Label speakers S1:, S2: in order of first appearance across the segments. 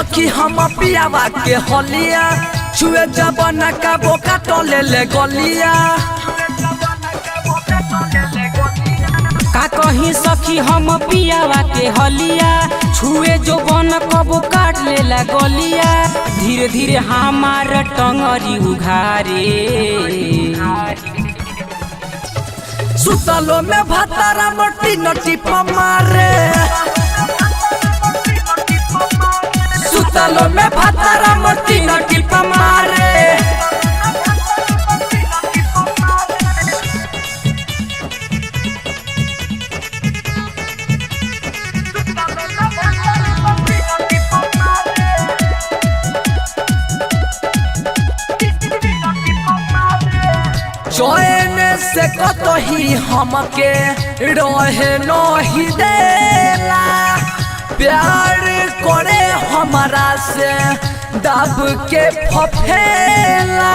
S1: सखी हम पियावा के हलिया छुए जबना का बोका टले ले गलिया।
S2: का कहीं सखी हम पियावा के हलिया छुए जो बन कबो काट लेला गलिया। धीरे धीरे हमार टंगरी उघारे
S1: सुतलो में भतारा मोटी नटी पमारे। सुतलो में भतारा मोटी नटी पमारे। चैन से कतही हमके रहे नहीं देला। प्यार करे हमारा से दब के फफेला।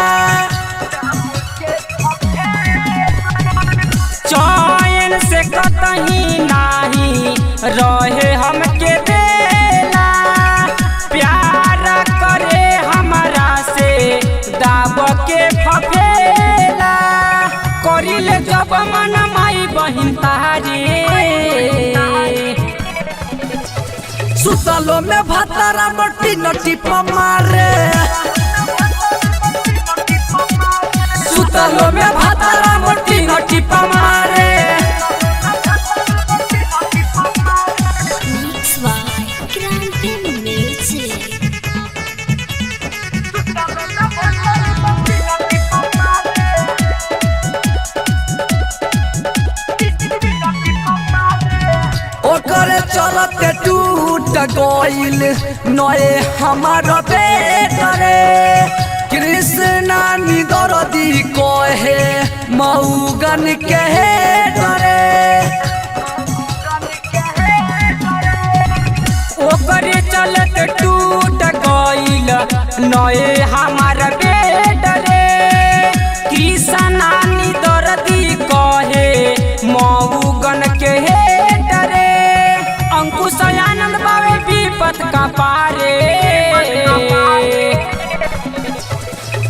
S2: चैन से कतही नाही रहे हमके देला। प्यार करे हमारा से दब के फफेला। करिले जब मन माई बहिन तारे
S1: सुतलो में भतारा मोटी नटी पमारे। सुतलो में भतारा मोटी नटी पमारे। ओकरे चलते टूट गइल नए हमार बेटरे। कृष्णा निदरदी कहे मऊगन के डरे।
S2: ओकरे चलते टूट गइल नए हमार बेटरे। कृष्णा निदरदी कहे मऊगन के डरे। अंकुश आनंद बाबे विपत का पारे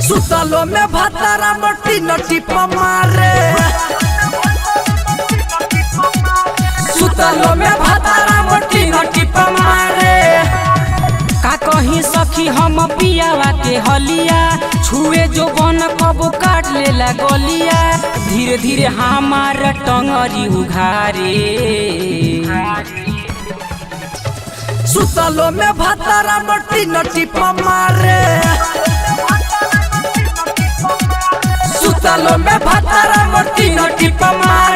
S1: सुतलो में भतारा मोटी नटी पमारे। सुतलो में भतारा मोटी नटी पमारे।
S2: का कहीं सखी हम पियावा के हलिया छुए जो बन कबो काट लेला गलिया। धीरे धीरे हमार टंगरी उघारे
S1: सुतलो में भतारा मोटी नटी पमारे। सुतलो में भतारा मोटी नटी पमारे।